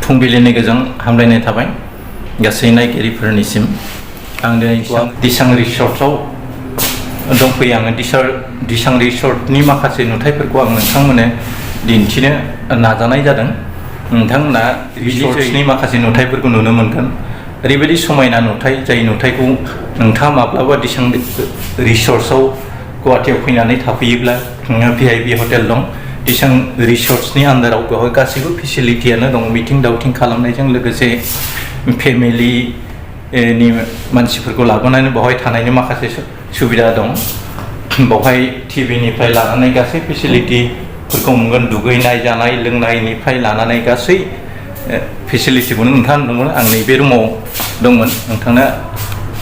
फुंबिलिनि गोजोन हामलायनाय थाबाय गासै नायगिरिफोरनिसिम आं दिनै दिचां रिसर्टआव दंफैयो आङो दिचां रिसर्टनि माखासे नुथायफोरखौ आं नोंथांमोननो दिन्थिनो नाजानाय जादों नोंथांमोना रिसर्टनि माखासे नुथायफोरखौ नुनो मोनगोन ओरैबायदि समायना नुथाय जाय नुथायखौ नोंथाङा माब्लाबा दिचां रिसर्टआव गुवाहाटीयाव फैनानै थाफैयोब्ला VIP हटेल दं दिचां रिसर्ट्सनि आन्दाराव बेवहाय गासैबो फेसिलिटियानो दं मिटिं दावथिं खालामनायजों लोगोसे फेमिलिनि मानसिफोरखौ लाबोनानै बेवहाय थानायनि माखासे सुबिदा दं बेवहाय टिभिनिफ्राय लानानै गासै फेसिलिटिफोरखौ मोनगोन दुगैनाय जानाय लोंनायनिफ्राय लानानै गासै फेसिलिटिखौनो नोंथाङा नुनो मोनो आं नैबे रुमाव दंमोन नोंथांनो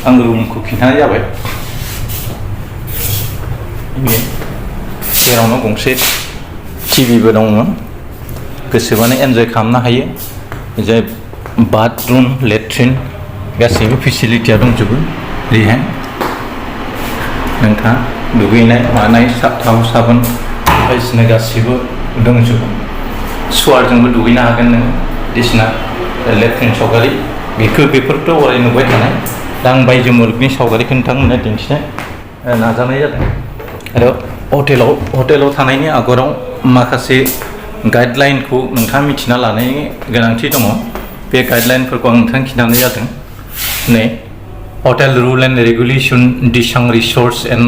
आं रुमखौ खिन्थानाय जाबाय जेरावनो गंसे टिभिबो दङ गोसोबानो एन्जय खालामनो हायो जाय बाथरुम लेट्रिन गासैबो फेसिलिटिया दंजोबो ओरैहाय नोंथाङा दुगैनाय मानाय थाव साबोन बायदिसिना गासैबो दंजोबो सुवारजोंबो दुगैनो हागोन नोङो बायदिसिना लेट्रिन सावगारि बेफोरथ' अराय नुबाय थानाय दा आं बायजो मुलुगनि सावगारिखौ नोंथांमोननो दिन्थिनो नाजानाय जादों आरो हटेलाव थानायनि आगोलाव माखासे गाइडलाइनखौ नोंथाङा मिथिना लानायनि गोनांथि दङ बे गाइडलाइनफोरखौ आं नोंथांनो खिन्थानाय जादों नै हटेल रुल एन्ड रेगुलेसन दिचां रिसर्ट्स एन्ड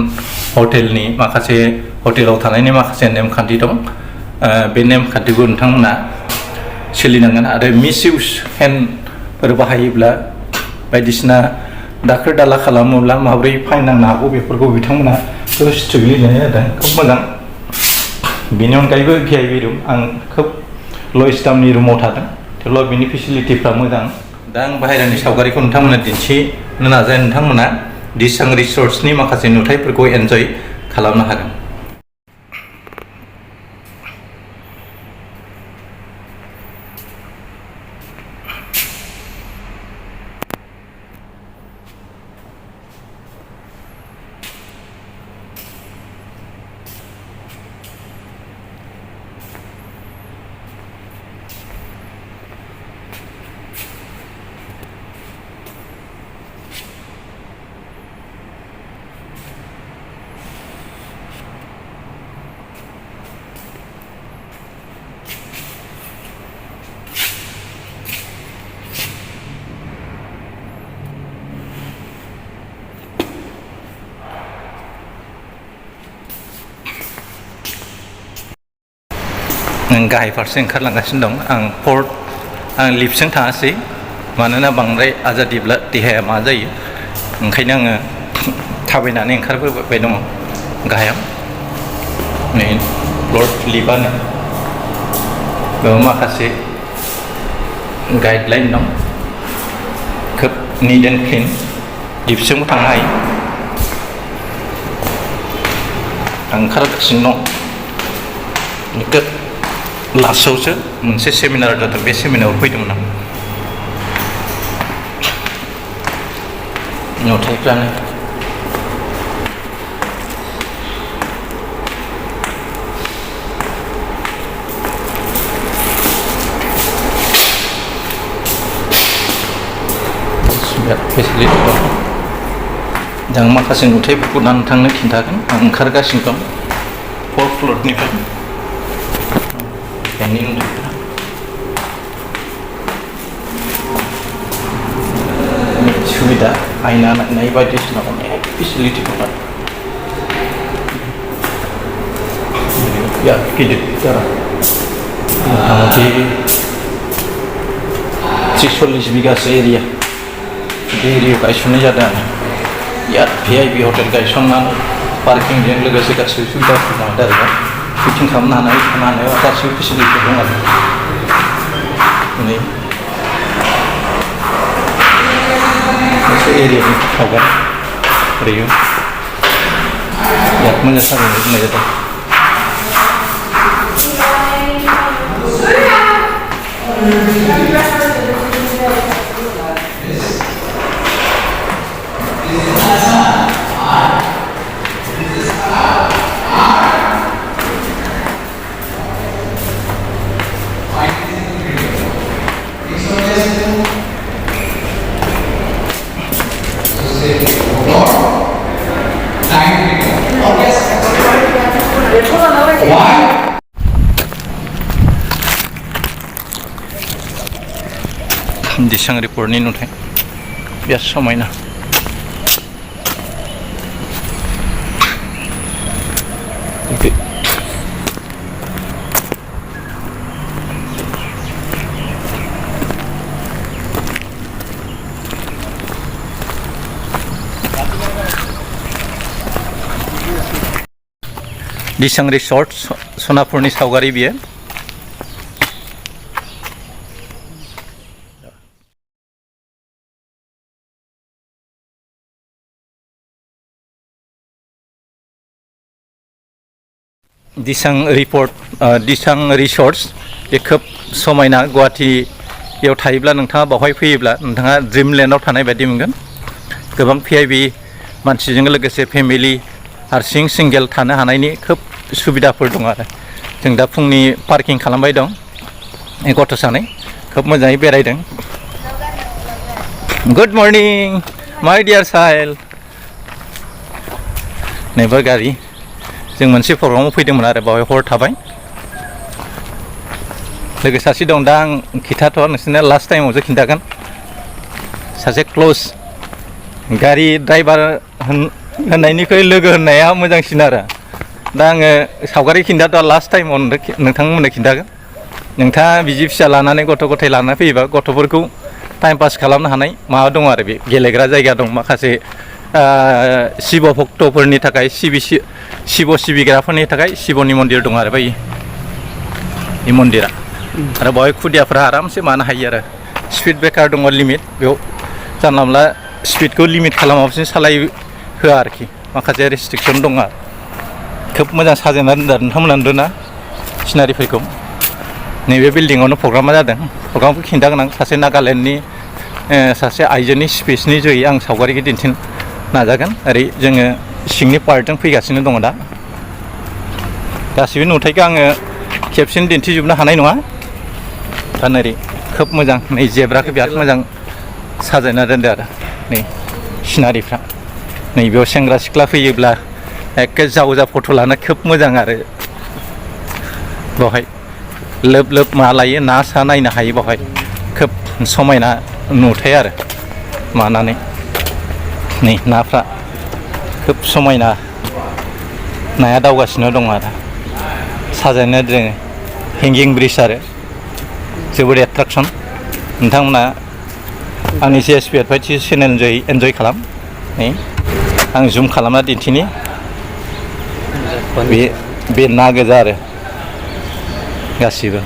हटेलनि माखासे हटेलाव थानायनि माखासे नेमखान्थि दं बे नेमखान्थिखौ नोंथांमोना सोलिनांगोन आरो मिसइउज हेन्डफोर बाहायोब्ला बायदिसिना दाखोर दाला खालामोब्ला माबोरै फाइन नांनो हागौ बेफोरखौ बिथांमोना स्ट्रिक्टलि लिरनाय जादों खोब मोजां बेनि अनगायैबो VIP रुम आं खोब लवेस्ट दामनि रुमाव थादों थेवब्लाबो बेनि फेसिलिटिफ्रा मोजां दा आं बाहेरानि सावगारिखौ नोंथांमोननो दिन्थिनो नाजायो नोंथांमोना दिचां रिसर्ट्सनि माखासे नुथायफोरखौ एन्जय खालामनो हागोन गाहाय फारसे ओंखारलांगासिनो दं आं लिफ्टजों थाङासै मानोना बांद्राय आजादिब्ला देहाया मा जायो ओंखायनो आङो थाबायनानै ओंखारबोबाय दङ गाहायाव नै लिफ्टआनो बेयाव माखासे गाइडलाइन दं खोब निट एन्ड क्लिन लिफ्टजोंबो थांनो हायो आं ओंखारगासिनो दं लास्टआवसो मोनसे सेमिनार जादों बे सेमिनाराव फैदोंमोन आं नुथायफ्रानो फेसिलिटि दं जों माखासे नुथायफोरखौ नोंथांनो खिन्थागोन आं ओंखारगासिनो दं 4th फ्ल'रनिफ्राय ini untuk sudah aina naik baju senang naik facility mana ya kita cara di 46 biga area di area kaisonnya jadi ya VIP hotel kaisonnya parking yang legasi kasih sudah ada ya Kucing kamu nanai atas facility dong ada. Ini area ini kawan, Rio. Ya, menyesal ini aja tuh. Dichang Resort-नि नुथाय बिराद समायना Dichang Resort Sonapurनि सावगारि बियो Dichang Resort बे खोब समायना गुवाहाटीयाव थायोब्ला नोंथाङा बावहाय फैयोब्ला नोंथाङा ड्रिमलेन्डआव थानाय बायदि मोनगोन गोबां भिआइपि मानसिजों लोगोसे फेमिलि हारसिं सिंगेल थानो हानायनि खोब सुबिदाफोर दं आरो जों दा फुंनि पार्किं खालामबाय दं गथ' सानै खोब मोजाङै बेरायदों गुड मर्निं माय डियार साइल नैबे गारि जों मोनसे प्रग्रामाव फैदोंमोन आरो बावहाय हर थाबाय लोगो सासे दं दा आं खिथाथ'आ नोंसोरनो लास्ट टाइमावसो खिन्थागोन सासे क्ल'ज गारि ड्राइभार होननायनिख्रुइ लोगो होननाया मोजांसिन आरो दा आङो सावगारि खिन्थाथ'आ लास्ट टाइमाव नोंथांमोननो खिन्थागोन नोंथाङा बिसि फिसा लानानै गथ' गथाय लानानै फैयोबा गथ'फोरखौ टाइम पास खालामनो हानाय माबा दं आरो बे गेलेग्रा जायगा दं माखासे शिब भक्तफोरनि थाखाय शिब सिबिग्राफोरनि थाखाय शिबनि मन्दिर दं आरो बै मन्दिरा आरो बावहाय खुदियाफ्रा आरामसे मानो हायो आरो स्पिड ब्रेकार दङ लिमिट बेयाव जानला मोनला स्पिडखौ लिमिट खालामालासिनो सालाय होआ आरोखि माखासे रेस्ट्रिक्सन दङ आरो खोब मोजां साजायना दोनदों नोंथांमोना नुदोंना सिनारिफोरखौ नैबे बिल्डिङावनो प्रग्रामा जादों प्रग्रामखौ खिन्थागोन आं सासे नागालेण्डनि सासे आइजोनि स्पिचनि जयै आं सावगारिखौ दिन्थिनो नाजागोन ओरै जोङो सिंनि पार्टजों फैगासिनो दङ दा गासिबो नुथायखौ आङो खेबसेनो दिन्थिजोबनो हानाय नङा दा नोरै खोब मोजां नै जेब्राखौ बिराद मोजां साजायना दोनदों आरो नै सिनारिफ्रा नैबेयाव सेंग्रा सिख्ला फैयोब्ला एखे जावजा फट' लानो खोब मोजां आरो बावहाय लोब लोब मा लायो ना सा नायनो हायो बावहाय खोब समायना नुथाय आरो मानानै नै नाफ्रा खोब समायना नाया दावगासिनो दं आरो साजायनो दोङो हेंगिं ब्रिज आरो जोबोद एट्राकसन नोंथांमोना आंनि CSP एडभाइस चेनेल एन्जय खालाम नै आं जुम खालामना दिन्थिनि बे ना गोजा आरो गासिबो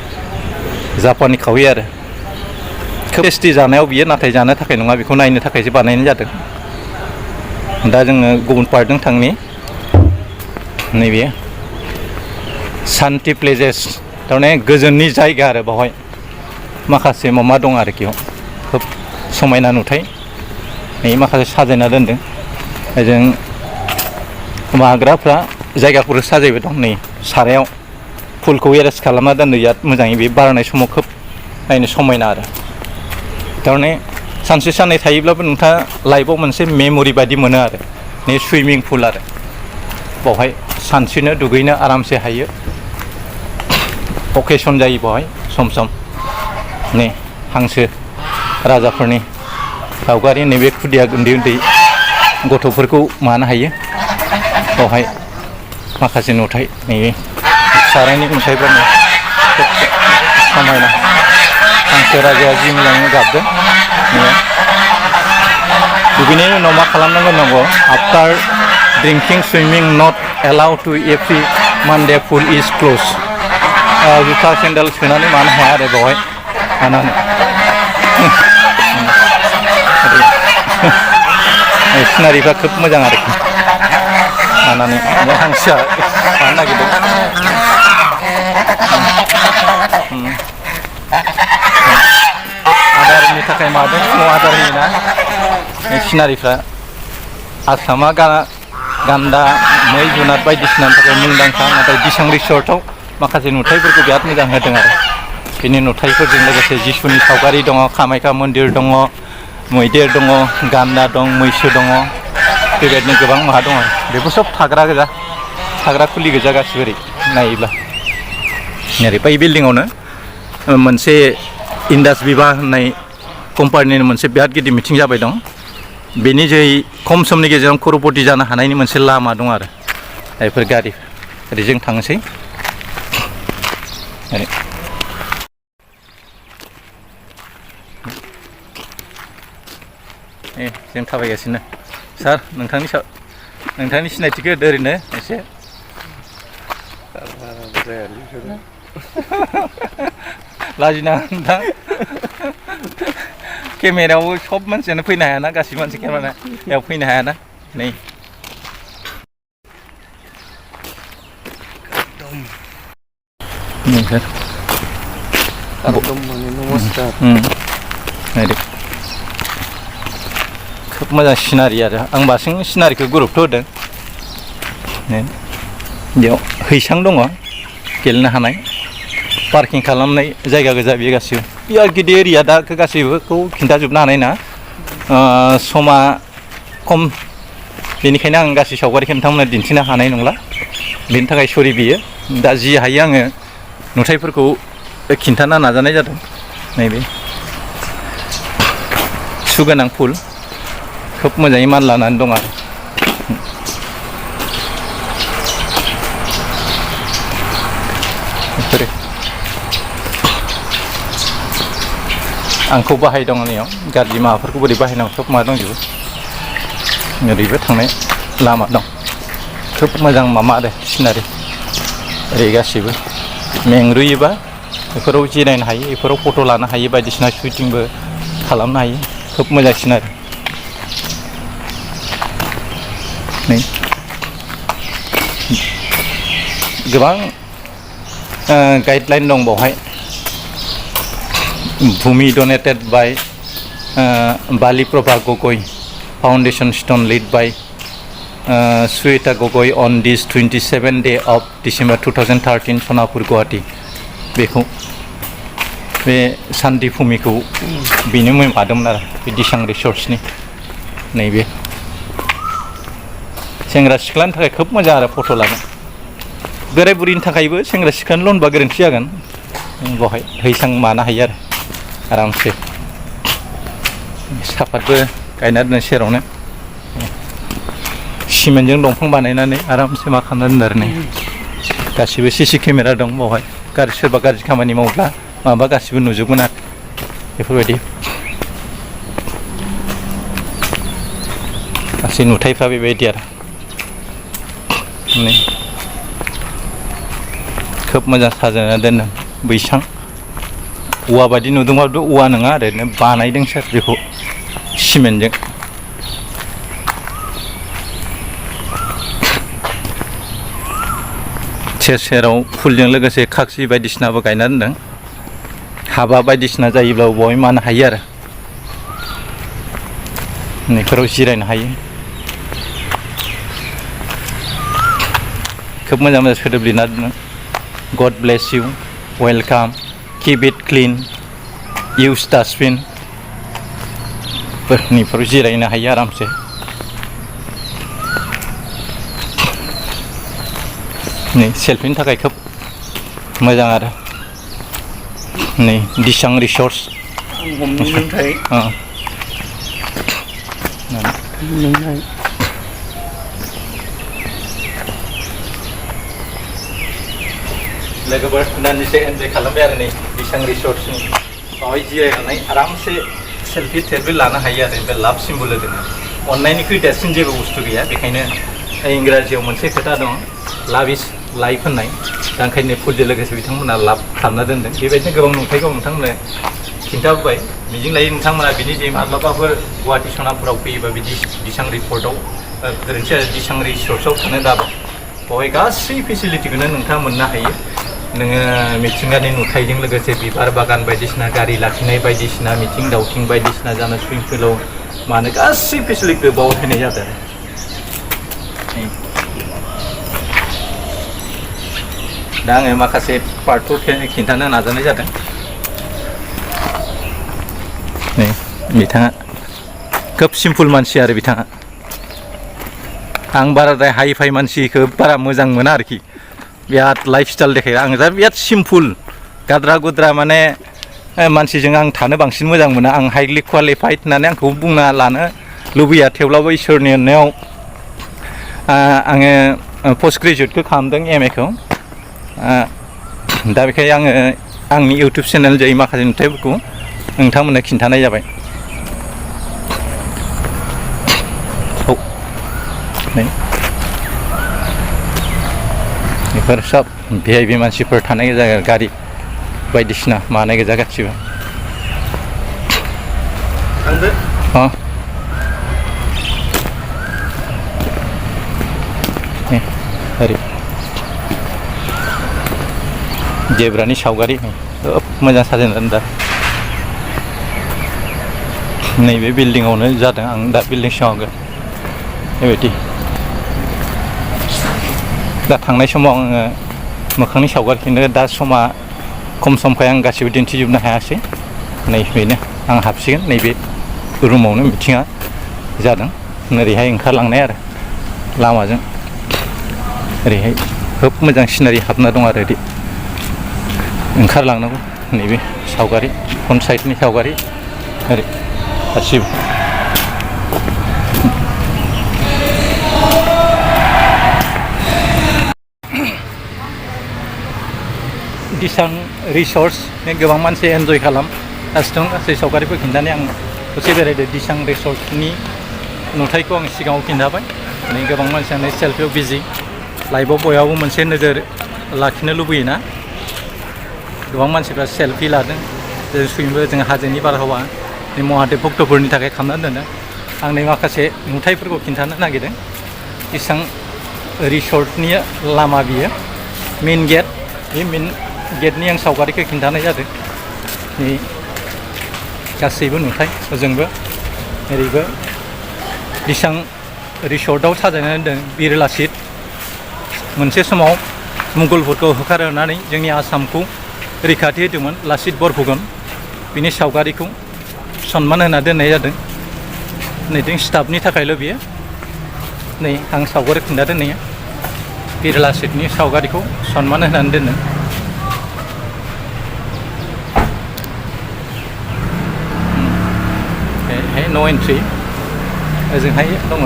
जापाननि खावै आरो खोब टेस्टि जानायाव बियो नाथाय जानो थाखाय नङा बेखौ नायनो थाखायसो बानायनाय जादों दा जोङो गुबुन पार्टजों थांनि नैबे सान्ति प्लेजेस थारमाने गोजोननि जायगा आरो बावहाय माखासे माबा दं आरोखि खोब समायना नुथाय नै माखासे साजायना दोनदों ओजों माग्राफ्रा जायगाफोर साजायबाय दं नै सारायाव फुलखौ एरेन्ज खालामना दोनदों बिराद मोजाङै बे बारनाय समाव खोब नायनो समायना आरो थारमाने सानसे साननै थायोब्लाबो नोंथाङा लाइफआव मोनसे मेम'रि बायदि मोनो आरो नै सुइमिं पुल आरो बावहाय सानस्रिनो दुगैनो आरामसे हायो अकेसन जायो बावहाय सम सम नै हांसो राजाफोरनि सावगारि नैबे खुदिया उन्दै उन्दै गथ'फोरखौ मानो हायो बावहाय माखासे नुथाय नैबे सारायनि नुथायफ्रा समायना हांसो राजाया जि मोजां गाबदों दुगैनायनि उनाव मा खालामनांगौ after drinking swimming not allow to every Monday pool is close जुथा सेन्देल सोनानै मानो हाया आरो बेवहाय हानानै सिनारिफ्रा खोब मोजां आरोखि हानानै हांसोआ मानो नागिरदों आदारनि थाखाय मादों फुङाव आदार होयोना सिनारिफ्रा आसामा गान्दा मै जुनार बायदिसिनानि थाखाय मुंदांखा नाथाय दिचां रिसर्टआव माखासे नुथायफोरखौ बिराद मोजां होदों आरो बेनि नुथायफोरजों लोगोसे जिसुनि सावगारि दङ, कामाख्या मन्दिर दङ, मैदेर दङ, गान्दा दं, मैसो दङ, बेबायदिनो गोबां माबा दङ। बेफोर सब थाग्रा गोजा, थाग्रा खुलि गोजा गासिबो ओरै नायोब्ला। ओरै बै बिल्डिङावनो मोनसे इन्डास बिभा होननाय कम्पानिनि मोनसे बिराद गिदिर मिटिं जाबाय दं। बेनि जोहै खम समनि गेजेराव कर'रपति जानो हानायनि मोनसे लामा दं आरो। बेफोर गारि ओरै जों थांनोसै। ओरै जों थाबायगासिनो। सार नोंथांनि सिनायथिखौ होदो ओरैनो एसे। लाजिनाङा नोंथां, केमेरायाव सब मानसियानो फैनो हायाना, गासिबो मानसि केमेरायाव फैनो हायाना। नै खोब मोजां सिनारि आरो आं बांसिन सिनारिखौ गुरुत्थ' होदों। बेयाव हैसां दङ गेलेनो हानाय, पार्किं खालामनाय जायगा गोजा बेयो गासिबो। बिराद गिदिर एरिया, दा गासैबोखौ खिन्थाजोबनो हानाय ना, समा खम, बेनिखायनो आं गासै सावगारिखौ नोंथांमोननो दिन्थिनो हानाय नंला, बेनि थाखाय सरि बियो। दा जि हायो आङो नुथायफोरखौ खिन्थानो नाजानाय जादों। नैबे सुगोनां फुल खोब मोजाङै मानलानानै दं आरो। बेफोरो आंखौ बाहाय दं नैयाव, गाज्रि माबाफोरखौ बोरै बाहायनांगौ सब मा दंजोबो। ओरैबो थांनाय लामा दं, खोब मोजां माबा आरो सिनारि। ओरै गासिबो मेंरुयोबा बेफोराव जिरायनो हायो, बेफोराव फट' लानो हायो, बायदिसिना सुटिंबो खालामनो हायो। खोब मोजां सिनारि। नै गोबां गाइडलाइन दं बावहाय। भूमि donated by Bali Prabha Gogoi, foundation stone laid by Suveta Gogoi on this 27 day of December 2013 Sonapur Guwahati. बेखौ बे सान्ति भूमिखौ बेनो मुं मादोंमोन आरो, बे दिसां रिसर्ट्सनि। नैबे सेंग्रा सिख्लानि थाखाय खोब मोजां आरो फट' लानो। बोराय बुरिनि थाखायबो सेंग्रा सिख्लानिल' होनबा गोरोन्थि जागोन। बेवहाय हैसां मानो हायो आरो आरामसे। सापातबो गायना दोनो सेरावनो, सिमेन्टजों दंफां बानायनानै आरामसे मा खालामना दोनो आरो। नै गासिबो सिसि केमेरा दं बावहाय, सोरबा गाज्रि खामानि मावब्ला माबा गासिबो नुजोबगोन आरो बेफोरबायदि। गासै नुथायफ्रा बेबायदि आरो। नै खोब मोजां साजायना दोनदों बैसां। औवा बायदि नुदोंबाबो औवा नङा, ओरैनो बानायदोंसो बेखौ सिमेन्टजों। सेर सेराव फुलजों लोगोसे खाक्सि बायदिसिनाबो गायना दोनदों। हाबा बायदिसिना जायोब्लाबो बेवहाय मानो हायो आरो, नैफोराव जिरायनो हायो। खोब मोजां मोजां सोदोब लिरना दोनदों। God bless you, welcome, keep it clean, use dustbin. नैफोराव जिरायनो हायो आरामसे। नै सेल्फिनि थाखाय खोब मोजां आरो। नै दिसां रिसर्ट्स। लोगोफोर दान्दिसे एन्जय खालामबाय आरो नै दिसां रिसर्ट्सनि बावहाय जिरायनानै आरामसे सेल्फि थेल्फि लानो हायो आरो। बे लाभ सिम्बल होदों। अननायनिख्रुइ देरसिन जेबो बुस्थु गैया। बेखायनो इंराजियाव मोनसे खोथा दं, लाभ इज लाइफ होननाय। दा ओंखायनो फुलजों लोगोसे बिथांमोना लाभ खालामना दोनदों। बेबायदिनो गोबां नुथायखौ नोंथांमोननो खिन्थाबोबाय। मिजिं लायो नोंथांमोना बिनि जे माब्लाबाफोर गुवाहाटि सनापुराव फैयोबा बिदि दिसां रिपर्टआव गोरोन्थि आरो दिसां रिसर्ट्सआव थानो दाबा। बेवहाय गासै फेसिलिटिखौनो नोंथाङा मोननो हायो। नोङो मिथिंगानि नुथायजों लोगोसे बिबार बागान बायदिसिना, गारि लाखिनाय बायदिसिना, मिथिं दावथिं बायदिसिना जानो, सुइमिं पुलाव मानो गासै फेसिलिटिखौ बाव होनाय जादों। दा आङो माखासे पार्टखौ खिन्थानो नाजानाय जादों। बिथाङा खोब सिम्पोल मानसि आरो बिथाङा आं बाराद्राय हाइ फाइ मानसिखौ बारा मोजां मोना आरोखि बिराद लाइफ स्टाइल देखायो आं दा बिराद सिम्पोल गाद्रा गुद्रा माने मानसिजों आं थानो बांसिन मोजां मोना आं हाइलि क्वालिफाइड होननानै आंखौ बुंना लानो लुबैया थेवब्लाबो इसोरनि अननायाव आङो पोस्ट ग्रेजुवेटखौ खालामदों MA खौ दा बेखायनो आङो आंनि इउटुब चेनेल जाय माखासे नुथायफोरखौ नोंथांमोननो खिन्थानाय जाबाय बेफोर सब VIP मानसिफोर थानाय जायगा गारि बायदिसिना मानाय गोजा गासिबो ओरै जेब्रानि सावगारि खोब मोजां साजायनानै दा नैबे बिल्डिंआवनो जादों आं दा बिल्डिं सिङाव बेबायदि दा थांनाय समाव आङो मोखांनि सावगारिखौनो दा समा खम समखाय आं गासिबो दिन्थिजोबनो हायासै नैबेनो आं हाबसिगोन नैबे रुमावनो मिटिङा जादों ओरैहाय ओंखारलांनाय आरो लामाजों ओरैहाय खोब मोजां सिनारि हाबना दं आरो ओरै ओंखारलांनांगौ नैबे सावगारि फ्रन्ट साइडनि सावगारि ओरै गासिबो दिचां रिसर्ट्स गोबां मानसि एन्जय खालामगासिनो दं गासै सावगारिफोर खिन्थानानै आं दसे बेरायदो दिचां रिसर्टनि नुथायखौ आं सिगाङाव खिन्थाबाय नै गोबां मानसियानो सेल्फियाव बिजि लाइफआव बयहाबो मोनसे नोजोर लाखिनो लुबैयोना गोबां मानसिफ्रा सेल्फि लादों सुइमबो जों हाजोनि बारहावा महादेब भक्तफोरनि थाखाय खालामनानै दोनदों आं नै माखासे नुथायफोरखौ खिन्थानो नागिरदों दिचां रिसर्टनि लामा बियो मेन गेट बे मेन गेटनि आं सावगारिखौ खिन्थानाय जादों नै गासैबो नुथाय ओजोंबो ओरैबो दिचां रिसर्टआव साजायनानै दोनदों बिरला सिट मोनसे समाव मुगलफोरखौ होखारहरनानै जोंनि आसामखौ रैखाथि होदोंमोन लाचित बरफुकन बिनि सावगारिखौ सनमान होना दोननाय जादों नैथिं स्टाफनि थाखायल' बियो नै आं सावगारि खिन्थादों नै बिरला सिटनि सावगारिखौ सनमान होनानै दोनदों नो एन्ट्रि ओजोंहाय दङ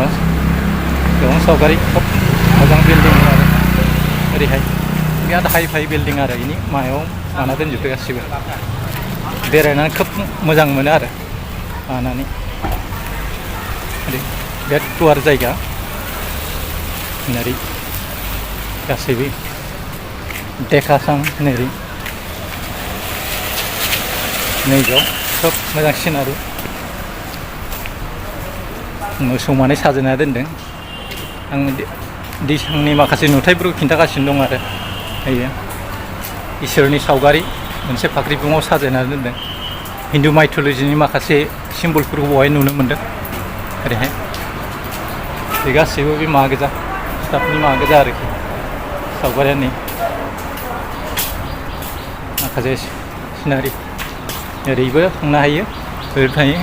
गोबां सावगारि खोब मोजां बिल्डिं आरो ओरैहाय बिराद हाइ फाइ बिल्डिं आरो बेनि मायाव लाना दोनजोबदो गासिबो बेरायनानै खोब मोजां मोनो आरो लानानै ओरै बिराद गुवार जायगा ओरै गासैबो देखासां नैरै नैबेयाव खोब मोजां सिनारि मोसौ मानै साजायना दोनदों आं दिचांनि माखासे नुथायफोरखौ खिन्थागासिनो दं आरो बेयो इसोरनि सावगारि मोनसे फाख्रि बिफाङाव साजायनानै दोनदों हिन्दु माइथलजिनि माखासे सिम्बलफोरखौ बेवहाय नुनो मोन्दों ओरैहाय बे गासैबो बे माबा गोजा स्टाफनि माबा गोजा आरोखि सावगारिया नै माखासे सिनारि ओरैबो थांनो हायो ओरै थायो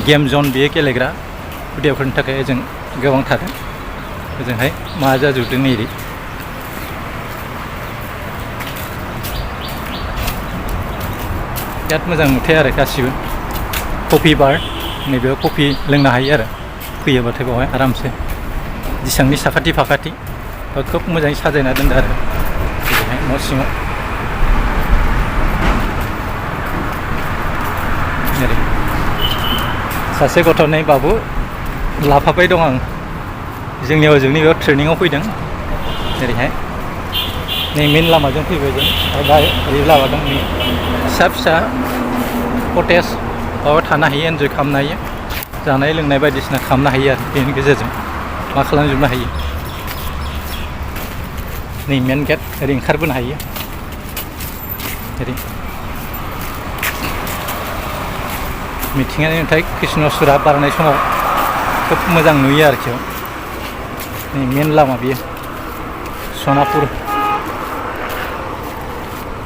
गेम जन बेयो गेलेग्रा खुदियाफोरनि थाखाय जों गोबां थादों ओजोंहाय मा जाजोबदों नै बिराद मोजां नुथाय आरो गासिबो कफि बार नैबेयाव कफि लोंनो हायो आरो फैयोबाथाय बेवहाय आरामसे दिचांनि साखाथि फाखाथि खोब मोजाङै साजायना दोनदों आरो ओरैहाय न' सिङाव ओरै सासे गथ'नै बाबु लाफाबाय दं आं जोंनि बेयाव ट्रेनिङाव फैदों ओरैहाय नै मेन लामाजों फैबाय जों दा ओरै लामा दं नै फिसा फिसा कटेज माबा थानो हायो एन्जय खालामनो हायो जानाय लोंनाय बायदिसिना खालामनो हायो आरो बेनि गेजेरजों मा खालामजोबनो हायो नै मेन गेट ओरै ओंखारबोनो हायो ओरै मिथिंगानि नुथाय कृष्णचुरा बारनाय समाव खोब मोजां नुयो आरोखि नै मेन लामा बियो सनापुर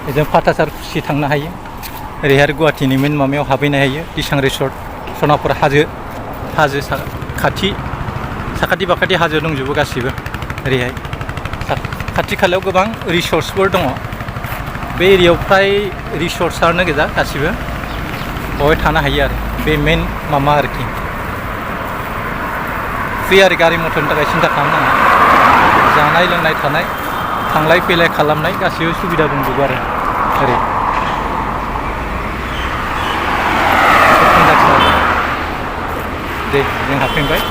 बेजों फाथासार खुसि थांनो हायो ओरैहाय गुवाहाटीनि मेन माबायाव हाबहैनो हायो दिचां रिसर्ट सनापुर हाजो खाथि साखाथि बाखाथि हाजो दंजोबो गासिबो ओरैहाय खाथि खालायाव गोबां रिसर्ट्सफोर दङ बे एरियायाव फ्राय रिसर्ट्सआनो गोजा गासिबो बेवहाय थानो हायो आरो बे मेन माबा आरोखि फ्रि आरो गारि मटरनि थाखाय सिन्था खालामनाङा जानाय लोंनाय थानाय थांलाय फैलाय खालामनाय गासिबो सुबिदा दंजोबो आरो ओरै दे जों हाबफैबाय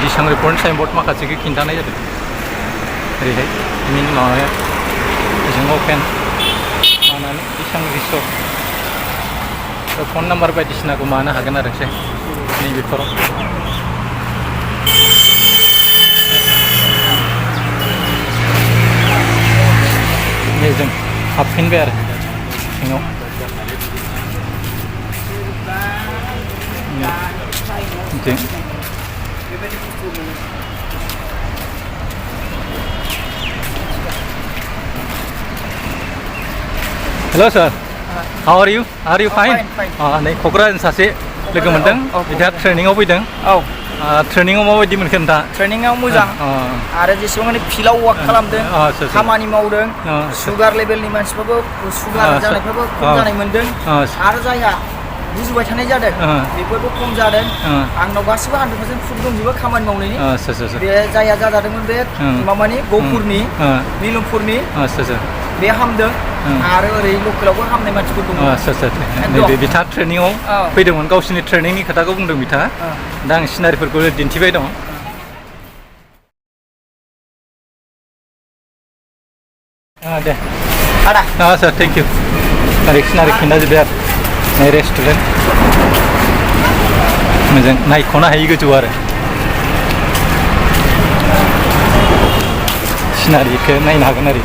दिसां रिपर्ट साइनबर्ड माखासेखौ खिन्थानाय जादों ओरैहाय मेन माबाया जों अपेन मानानै दिसां रिसर्ट फन नाम्बार बायदिसिनाखौ मानो हागोन आरो नैबेफोराव जों हाबफिनबाय आरो सिङाव जों हेल' सार हाउ आर यु फाइन नै क'क्राझारनि सासे लोगो मोनदों बिथाङा ट्रेनिङाव फैदों ट्रेनिङाव माबायदि मोनखो नोंथाङा ट्रेनिङाव मोजां आरो जेसेबां फिल्डआव वार्क खालामदों खामानि मावदों सुगार लेभेलनि मानसिफोरबो सुगार जानायफ्राबो खम जानाय मोनदों आरो जायहा बुजुबाय थानाय जादों बेफोरबो खम जादों आंनाव गासिबो 100% प्रुफ दंजोबो खामानि मावनायनि बे जायहा जादोंमोन बे माबानि गहपुरनि निलमपुरनि बे हामदों आरो ओरै लकेलावबो हामनाय मानसिफोर दङ बिथाङा ट्रेनिङाव फैदोंमोन गावसिनि ट्रेनिंनि खोथाखौ बुंदों बिथाङा दा आं सिनारिफोरखौ दिन्थिबाय दङ दे आदा सार थेंक इउ ओरै सिनारि खिन्थाजोब्बाय आरो नै रेस्टुरेन्ट मोजां नायख'नो हायि गोजौ आरो सिनारिखौ नायनो हागोन आरो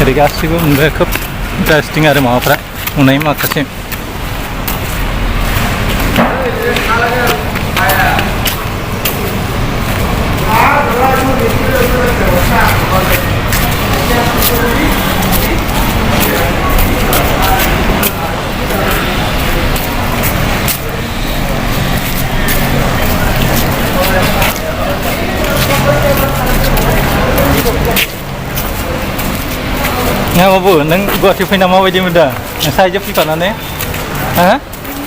ओरै गासिबो मोनबाय खोब इन्टारेस्टिं आरो माबाफ्रा नुनाय माखासे Ya babu, neng gua tiup nama apa dia muda? Saya je pergi kanan ni,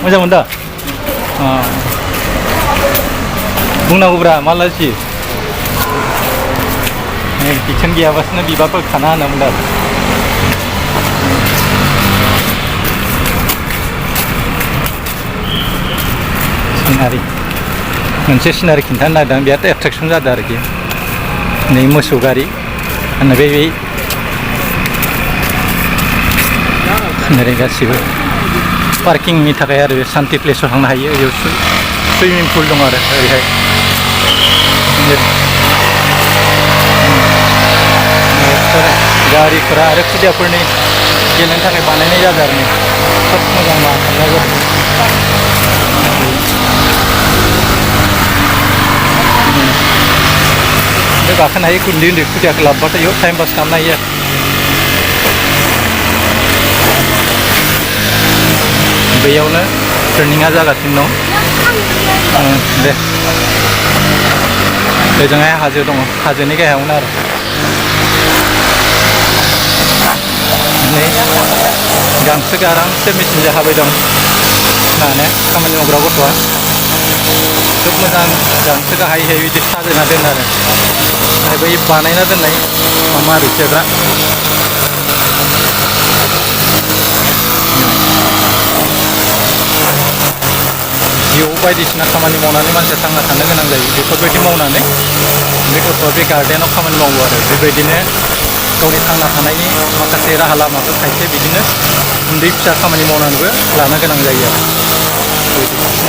macam muda. Bungna ubra, malah sih. Kitchen dia apa sih? Biba kau kanan nama muda. Sinari, moनसे sinari खिन्थानो नागिरदों बिराद attraction जादों आरोखि नै मोसौ गारि बे ओरै गासिबो पार्किंनि थाखाय आरो सान्ति प्लेसाव थांनो हायो बेयाव सुइमिं पुल दं आरो ओरैहाय गारिफोरा आरो खुदियाफोरनि गेलेनो थाखाय बानायनाय जादों आरो खोब मोजां खालामनाय जादों बे गाखोनो हायो उन्दै उन्दै खुदियाखौ लाबोबाथाय बेयाव टाइम पास खालामनो हायो बेयावनो ट्रेनिङा जागासिनो दं दे ओजोंहाय हाजो दङ हाजोनि गाहायावनो आरो नै गांसोखौ आरामसे मेचिनजों हाबाय दं माने खामानि मावग्रा गथ'आ खोब मोजां गांसो हायै हायै बिदि साजायना दोनो आरो बै बानायना दोननाय माबा आरो जेब्रा जिउ बायदिसिना खामानि मावनानै मानसिया थांना थानो गोनां जायो बेफोरबायदि मावनानै बे गथ'आ बे गार्डेनाव खामानि मावो आरो बेबायदिनो गावनि थांना थानायनि माखासे राहा लामाखौ खायसे बिदिनो उन्दै फिसा खामानि मावनानैबो लानो गोनां जायो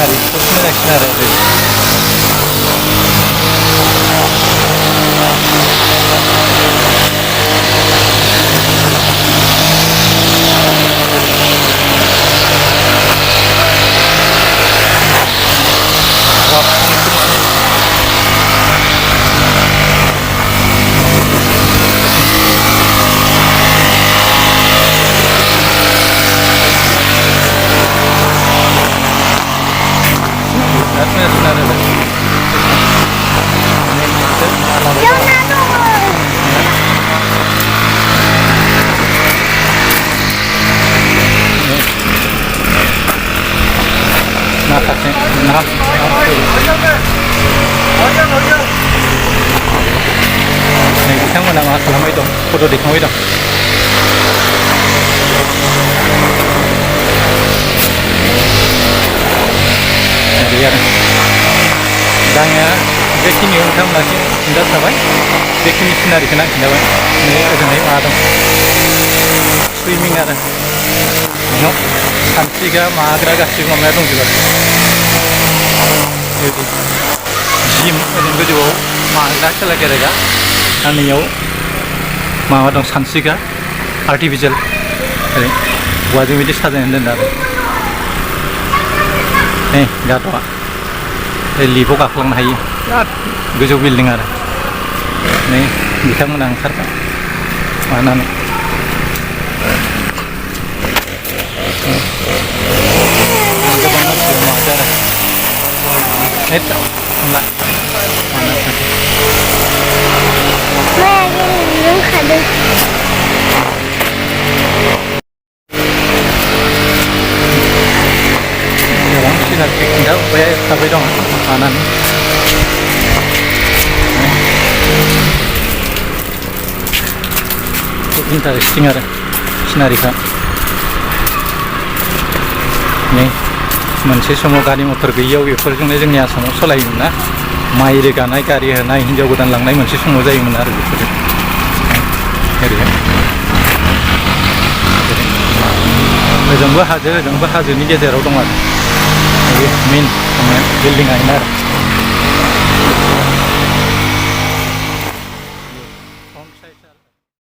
आरो खोब मोजांसिन आरो फट' दैखांबाय दं ओरै आरो दा आङो बेखिनियाव नोंथांमोनहा खिन्थाखाबाय बेखिनि सिनारिखौनो आं खिन्थाबाय नै ओजोंहाय माबा दं सुइमिं आरो बेयाव सानस्रिग्रा माग्रा गासैबो माबाया दंजोबो आरो जिम ओजों गोजौआव माग्रा खेला गेलेग्रा आरो नैयाव माबा दं सानस्रिग्रा आर्टिफिसियेल ओरै औवाजों बिदि साजायनानै दोनदों आरो नै गाथ'आ लिफआव गाखोलांनो हायो बिराद गोजौ बिल्डिं आरो नै बिथांमोना ओंखारबाय मानानै गोबां मानसि माबादो आरो थांला गोबां सिनारि खिन्थाबाय थाबाय दं मानानै इन्टारेस्टिं आरो सिनारिखा नै मोनसे समाव गारि मटर गैयियाव बेफोरजोंनो जोंनि आसामाव सालायोमोन ना माइ रोगानाय गारि होनाय हिन्जाव गोदान लांनाय मोनसे समाव जायोमोन आरो बेफोरो ओरैहाय ओजोंबो हाजो ओजोंबो हाजोनि गेजेराव दं आरो मेइन बिल्डिंआ आरो